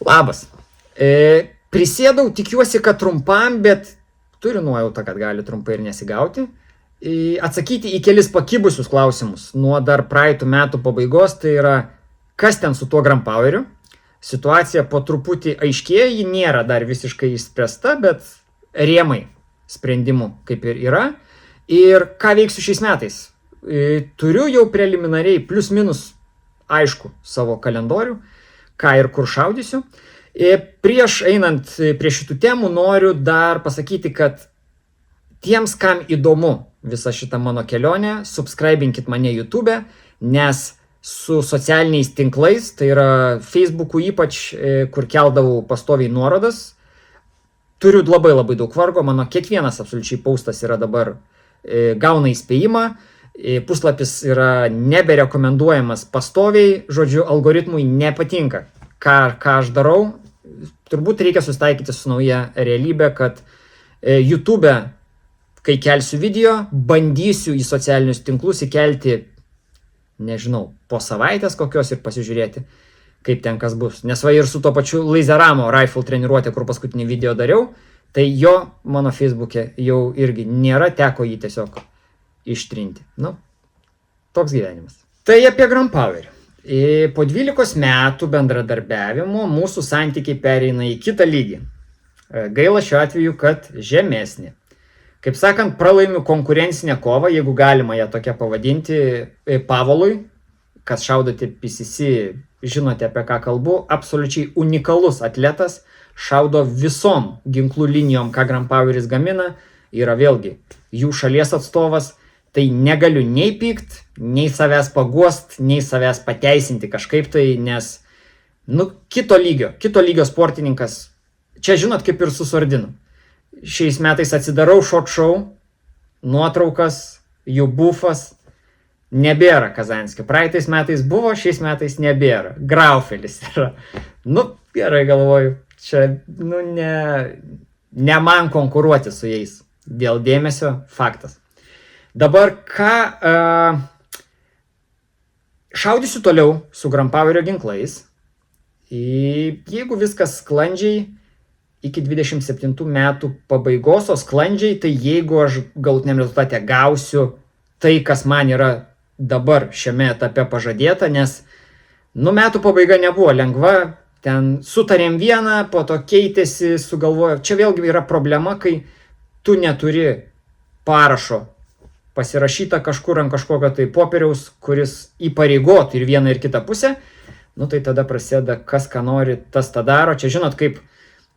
Labas. Prisėdau, tikiuosi, kad trumpam, bet turiu nuojautą, kad gali trumpai ir nesigauti. Atsakyti į kelis pakibusius klausimus nuo dar praeitų metų pabaigos, tai yra, kas ten su tuo Grampoweriu. Situacija po truputį aiškėja, ji nėra dar visiškai išspręsta, bet rėmai sprendimų kaip ir yra. Ir ką veiksiu šiais metais? Turiu jau preliminariai plius minus aišku savo kalendorių, ką ir kur šaudysiu. Prieš einant prie šitų temų noriu dar pasakyti, kad tiems, kam įdomu visa šita mano kelionė, subscribinkit mane YouTube, nes su socialiniais tinklais, tai yra Facebook'u ypač, kur keldavau pastoviai nuorodas, turiu labai daug vargo, mano kiekvienas absoliučiai postas yra dabar gauna įspėjimą, puslapis yra neberekomenduojamas pastoviai, žodžiu, algoritmui nepatinka, ką aš darau. Turbūt reikia susitaikyti su nauja realybė, kad YouTube, kai kelsiu video, bandysiu į socialinius tinklus įkelti, nežinau, po savaitės kokios ir pasižiūrėti, kaip ten kas bus. Nes va ir su to pačiu Laseramo rifle treniruotė, kur paskutinį video dariau, tai jo mano Facebook'e jau irgi nėra, teko jį tiesiog ištrinti. Nu, toks gyvenimas. Tai apie Grampowerį. Po 12 metų bendradarbiavimo mūsų santykiai pereina į kitą lygį. Gaila šiuo atveju, kad žemesnį. Kaip sakant, pralaimiu konkurencinę kovą, jeigu galima ją tokia pavadinti, Pavolui, kas šaudote PCC, žinote apie ką kalbu, absoliučiai unikalus atletas, šaudo visom ginklų linijom, ką Grampoweris gamina, yra vėlgi jų šalies atstovas. Tai negaliu nei pykt, nei savęs paguost, nei savęs pateisinti kažkaip tai, nes, kito lygio sportininkas. Čia žinot, kaip ir su Sordinu. Šiais metais atsidarau shot show, nuotraukas, jų bufas, nebėra Kazanskio. Praeitais metais buvo, šiais metais nebėra. Graufelis yra. Gerai galvoju, čia, ne man konkuruoti su jais. Dėl dėmesio faktas. Dabar šaudysiu toliau su Grampowerio ginklais. Jeigu viskas sklandžiai iki 27 metų pabaigos, o sklandžiai, tai jeigu aš galutiniam rezultate gausiu tai, kas man yra dabar šiame etape pažadėta, nes metų pabaiga nebuvo lengva, ten sutarėm vieną, po to keitėsi, sugalvojo. Čia vėlgi yra problema, kai tu neturi parašo pasirašyta kažkur ant kažkokio tai popieriaus, kuris įpareigotų ir vieną ir kitą pusę, tai tada prasideda, kas ką nori, tas tą daro. Čia žinot, kaip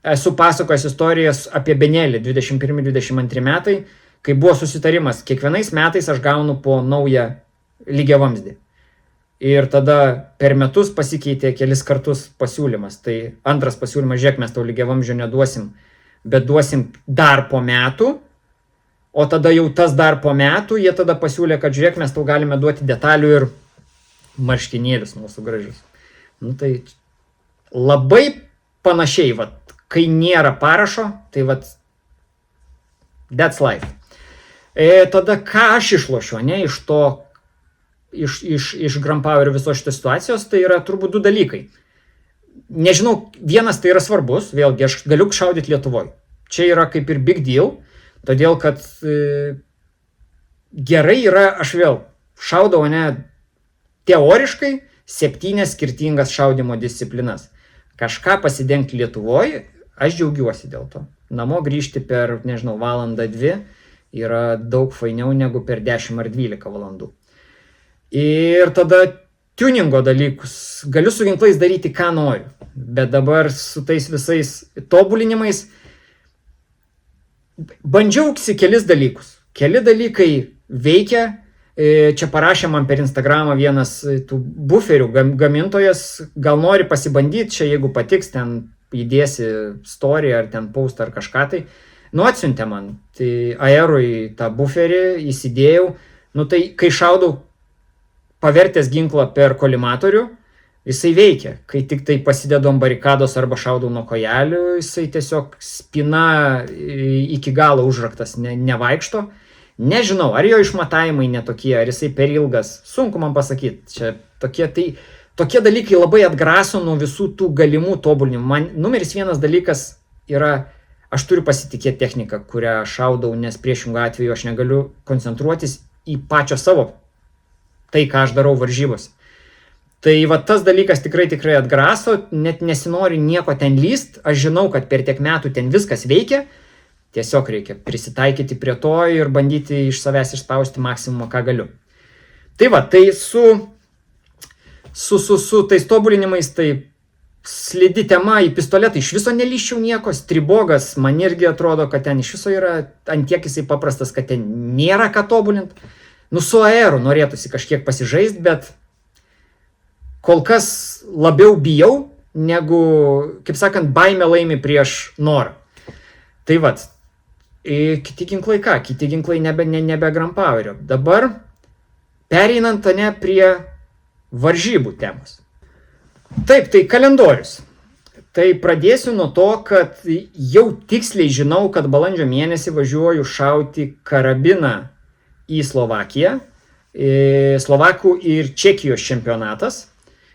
esu pasakojęs istorijas apie Benelį 21-22 metai, kai buvo susitarimas, kiekvienais metais aš gaunu po naują lygiavamzdį. Ir tada per metus pasikeitė kelis kartus pasiūlymas. Tai antras pasiūlymas, žiūrėk, mes tau lygiavamzdžio neduosim, bet duosim dar po metų. O tada jau tas dar po metų, jie tada pasiūlė, kad žiūrėk, mes tau galime duoti detalių ir marškinėlius mūsų gražius. Tai labai panašiai, kai nėra parašo, tai that's life. Tada ką aš išlošiu, iš to, iš Grampowerio visos šitos situacijos, tai yra turbūt du dalykai. Nežinau, vienas tai yra svarbus, vėlgi aš galiu šaudyti Lietuvoje. Čia yra kaip ir big deal. Todėl, kad gerai yra, aš vėl šaudau, teoriškai 7 skirtingas šaudimo disciplinas. Kažką pasidengti Lietuvoje, aš džiaugiuosi dėl to. Namo grįžti per, valandą 2 yra daug fainiau negu per 10 ar 12 valandų. Ir tada tuningo dalykus. Galiu su ginklais daryti, ką noriu. Bet dabar su tais visais tobulinimais bandžiausi kelis dalykus. Keli dalykai veikia. Čia parašė man per Instagramą vienas tų buferių gamintojas. Gal nori pasibandyti, čia jeigu patiks, ten įdėsi story ar ten post ar kažką tai. Atsiuntė man. Tai Aerui tą buferį įsidėjau. Tai kai šaudau pavertęs ginklą per kolimatorių, jisai veikia. Kai tik tai pasidedu ant barikados arba šaudau nuo kojelių, jisai tiesiog spina iki galo užraktas nevaikšto. Nežinau, ar jo išmatavimai netokie, ar jisai per ilgas. Sunku man pasakyti. Čia tokie, tai tokie dalykai labai atgraso nuo visų tų galimų tobulinimų. Man numeris vienas dalykas yra, aš turiu pasitikėti techniką, kurią šaudau, nes priešingų atveju aš negaliu koncentruotis į pačio savo, tai ką aš darau varžybos. Tai va tas dalykas tikrai atgraso, net nesinori nieko ten lyst, aš žinau, kad per tiek metų ten viskas veikia, tiesiog reikia prisitaikyti prie to ir bandyti iš savęs išspausti maksimumą, ką galiu. Tai va, tai su tais tobulinimais, tai slidi tema į pistoletą, iš viso nelyščiau nieko, stribogas, man irgi atrodo, kad ten iš viso yra antiek jisai paprastas, kad ten nėra ką tobulint. Su aeru norėtųsi kažkiek pasižaist, bet kol kas labiau bijau, negu, kaip sakant, baimė laimi prieš norą. Tai vat, kiti ginklai nebe Grand Powerio. Dabar pereinant prie varžybų temos. Taip, tai kalendorius. Tai pradėsiu nuo to, kad jau tiksliai žinau, kad balandžio mėnesį važiuoju šauti karabiną į Slovakiją. Slovakų ir Čekijos čempionatas.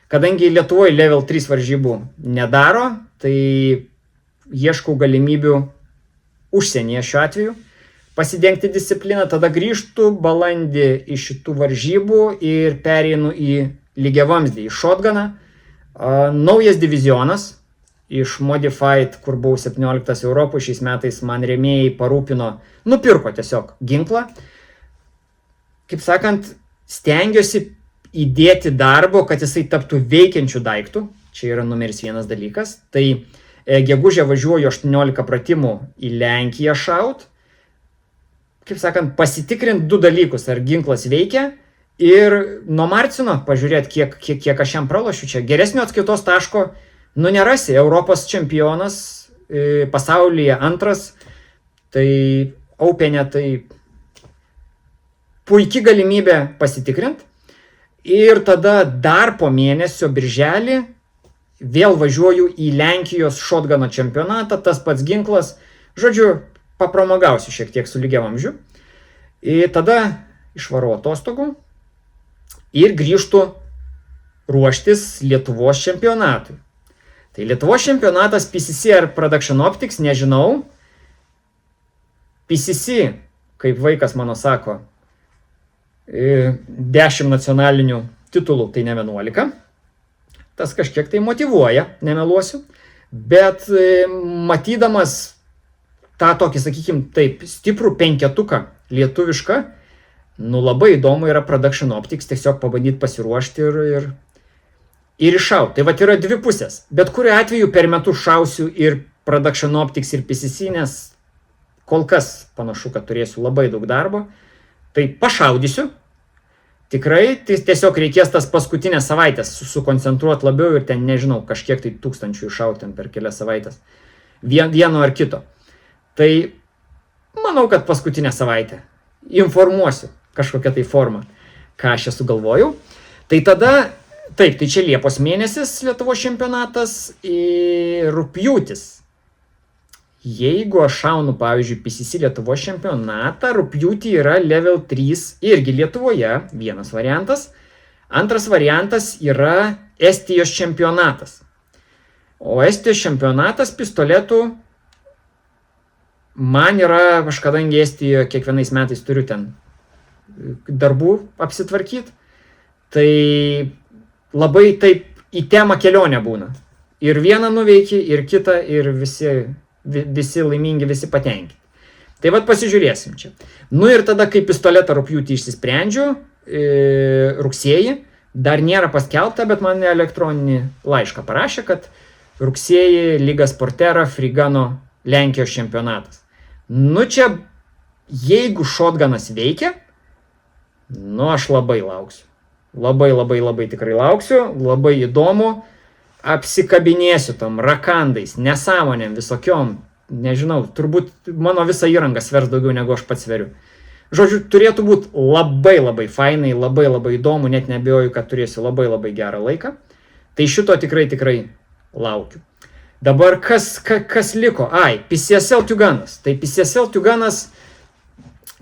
Kadangi Lietuvoje level 3 varžybų nedaro, tai ieškau galimybių užsienyje šiuo atveju pasidengti discipliną, tada grįžtu balandį iš šitų varžybų ir pereinu į lygiavamzdį, į shotguną. Naujas divizionas iš Modified, kur buvau 17 Europoje, šiais metais man rėmėjai nupirko tiesiog ginklą. Kaip sakant, stengiuosi įdėti darbo, kad jisai taptų veikiančių daiktų. Čia yra numeris vienas dalykas. Tai gegužę važiuoju 18 pratimų į Lenkiją šaut. Kaip sakant, pasitikrinti du dalykus, ar ginklas veikia. Ir nuo Marcino pažiūrėti, kiek aš jam pralošiu čia. Geresnio atskaitos taško, nerasi. Europos čempionas, pasaulyje antras. Tai Open'e tai puikia galimybė pasitikrinti. Ir tada dar po mėnesio birželį vėl važiuoju į Lenkijos shotguno čempionatą, tas pats ginklas. Žodžiu, papramogausiu šiek tiek su lygiavamzdžiu. Ir tada išvarau atostogų ir grįžtu ruoštis Lietuvos čempionatui. Tai Lietuvos čempionatas PCC ar Production Optics, nežinau. PCC, kaip vaikas mano sako, 10 nacionalinių titulų, tai ne 11. Tas kažkiek tai motyvuoja, nemeluosiu. Bet matydamas tą tokį, sakykim, taip, stiprų penketuką lietuvišką, labai įdomu yra Production Optics tiesiog pabandyti pasiruošti ir iššauti. Tai vat yra dvi pusės. Bet kuriuo atveju per metus šausiu ir Production Optics ir PCC, nes kol kas panašu, kad turėsiu labai daug darbo. Tai pašaudysiu. Tikrai tiesiog reikės tas paskutinės savaitės sukoncentruoti labiau ir ten, nežinau, kažkiek tai tūkstančių iššauti per kelias savaitės. Vieno ar kito. Tai manau, kad paskutinę savaitę informuosiu kažkokią tai formą, ką aš esu galvojau. Tai tada, taip, tai čia Liepos mėnesis Lietuvos čempionatas ir rugpjūtis. Jeigu aš šaunu, pavyzdžiui, PCC Lietuvos čempionatą, rugpjūtį yra level 3 irgi Lietuvoje, vienas variantas. Antras variantas yra Estijos čempionatas. O Estijos čempionatas pistoletų man yra, aš kadangi Estijoje kiekvienais metais turiu ten darbų apsitvarkyti, tai labai taip į temą kelionę būna. Ir vieną nuveiki, ir kitą, ir visi laimingi, visi patenkinti. Tai vat pasižiūrėsim čia. Ir tada, kai pistoletą rugpjūtį išsisprendžiu, rugsėjį, dar nėra paskelbta, bet man elektroninį laišką parašė, kad rugsėjį Liga Sportera Frigano Lenkijos čempionatas. Čia, jeigu shotgunas veikia, aš labai lauksiu. Labai tikrai lauksiu, labai įdomu. Apsikabinėsiu tam rakandais, nesąmonėm visokiom, nežinau, turbūt mano visa įranga svers daugiau negu aš pats sveriu. Žodžiu, turėtų būti labai fainai, labai įdomu, net neabejoju, kad turėsiu labai gerą laiką. Tai šito tikrai laukiu. Dabar kas liko? PCSL Tuganas. Tai PCSL Tuganas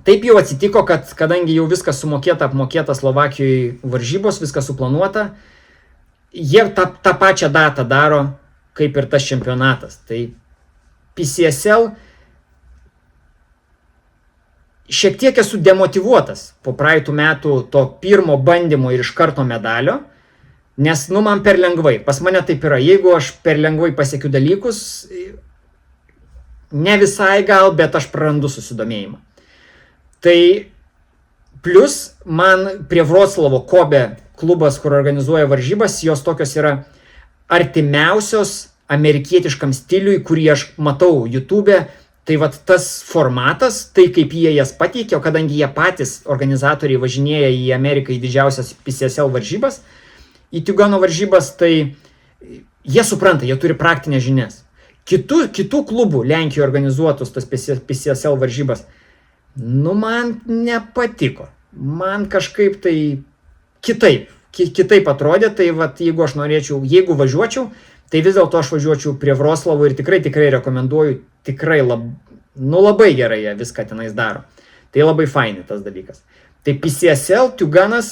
taip jau atsitiko, kad kadangi jau viskas sumokėta, apmokėta Slovakijoje varžybos, viskas suplanuota. jie tą pačią datą daro, kaip ir tas čempionatas. Tai PCSL šiek tiek esu demotyvuotas po praeitų metų to pirmo bandymo ir iš karto medalio, nes, man per lengvai. Pas mane taip yra. Jeigu aš per lengvai pasiekiu dalykus, ne visai gal, bet aš prarandu susidomėjimą. Tai plus man prie Vroclavo Kobe klubas, kur organizuoja varžybas, jos tokios yra artimiausios amerikietiškam stiliui, kurį aš matau YouTube'e. Tai vat tas formatas, tai kaip jie jas pateikia, o kadangi jie patys organizatoriai važinėja į Ameriką į didžiausias PCSL varžybas, į Tiugano varžybas, tai jie supranta, jie turi praktinės žinias. Kitų klubų Lenkijoje organizuotus tas PCSL varžybas, man nepatiko. Man kažkaip tai kitaip atrodė, tai vat, jeigu važiuočiau, tai vis dėlto aš važiuočiau prie Vroclavo ir tikrai rekomenduoju, tikrai labai gerai jie viską tenais daro. Tai labai faini tas dalykas. Tai PCSL Tiuganas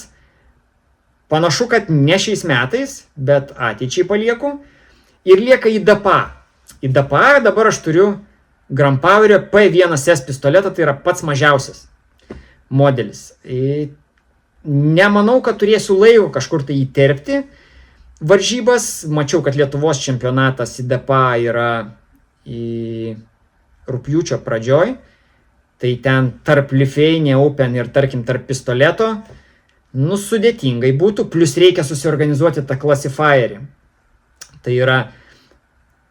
panašu, kad ne šiais metais, bet ateičiai palieku ir lieka į DPA. Į DPA dabar aš turiu Grandpowerio P1S pistoletą, tai yra pats mažiausias modelis. Nemanau, kad turėsiu laiko kažkur tai įterpti varžybas. Mačiau, kad Lietuvos čempionatas į DPA yra į rugpjūčio pradžioj. Tai ten tarp Lithuania Open ir tarkim tarp pistoleto, sudėtingai būtų. Plus reikia susiorganizuoti tą klasifierį. Tai yra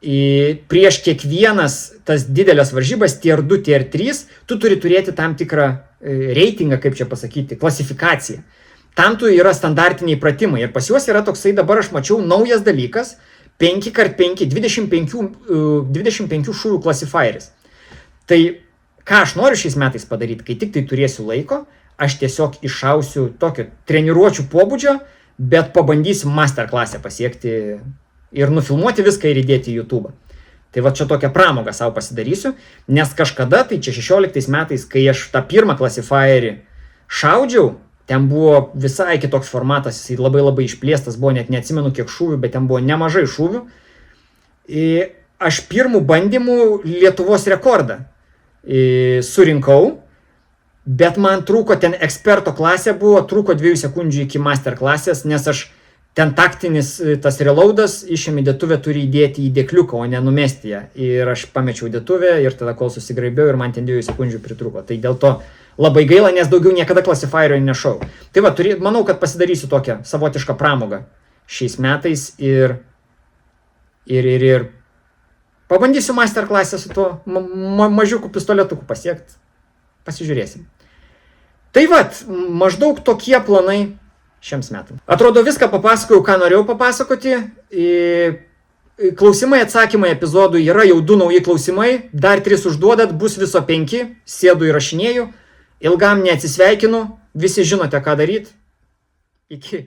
prieš kiekvienas tas didelės varžybas, tier 2, tier 3, tu turi turėti tam tikrą reitingą, kaip čia pasakyti, klasifikaciją. Tam tu yra standartiniai pratimai. Ir pas juos yra toksai, dabar aš mačiau, naujas dalykas, 5x5, 25 šūvių klasifieris. Tai ką aš noriu šiais metais padaryti, kai tik tai turėsiu laiko, aš tiesiog iššausiu tokio treniruočių pobūdžio, bet pabandysiu masterclass'e pasiekti ir nufilmuoti viską ir įdėti į YouTube. Tai va čia tokią pramogą savo pasidarysiu, nes kažkada, tai čia 16 metais, kai aš tą pirmą klasifierį šaudžiau, ten buvo visai kitoks formatas, jis labai išplėstas, buvo net neatsimenu kiek šūvių, bet ten buvo nemažai šūvių. Aš pirmų bandymų Lietuvos rekordą surinkau, bet man trūko, ten eksperto klasė buvo, trūko 2 sekundžių iki master klasės, nes aš ten taktinis tas reloadas išėmė dėtuvę turi įdėti į dėkliuką, o ne numesti ją. Ir aš pamečiau dėtuvę ir tada kol susigraibiau ir man ten 2 sekundžių pritruko. Tai dėl to labai gaila, nes daugiau niekada klasifierio nešau. Tai va, manau, kad pasidarysiu tokią savotišką pramogą šiais metais ir pabandysiu masterclass'e su tuo mažiuku pistoletuku pasiekti. Pasižiūrėsim. Tai va, maždaug tokie planai šiems metams. Atrodo, viską papasakojau, ką norėjau papasakoti. Klausimai, atsakymai epizodų yra jau 2 nauji klausimai, dar 3 užduodat, bus viso 5, sėdu įrašinėju, ilgam neatsisveikinu, visi žinote, ką daryti. Iki.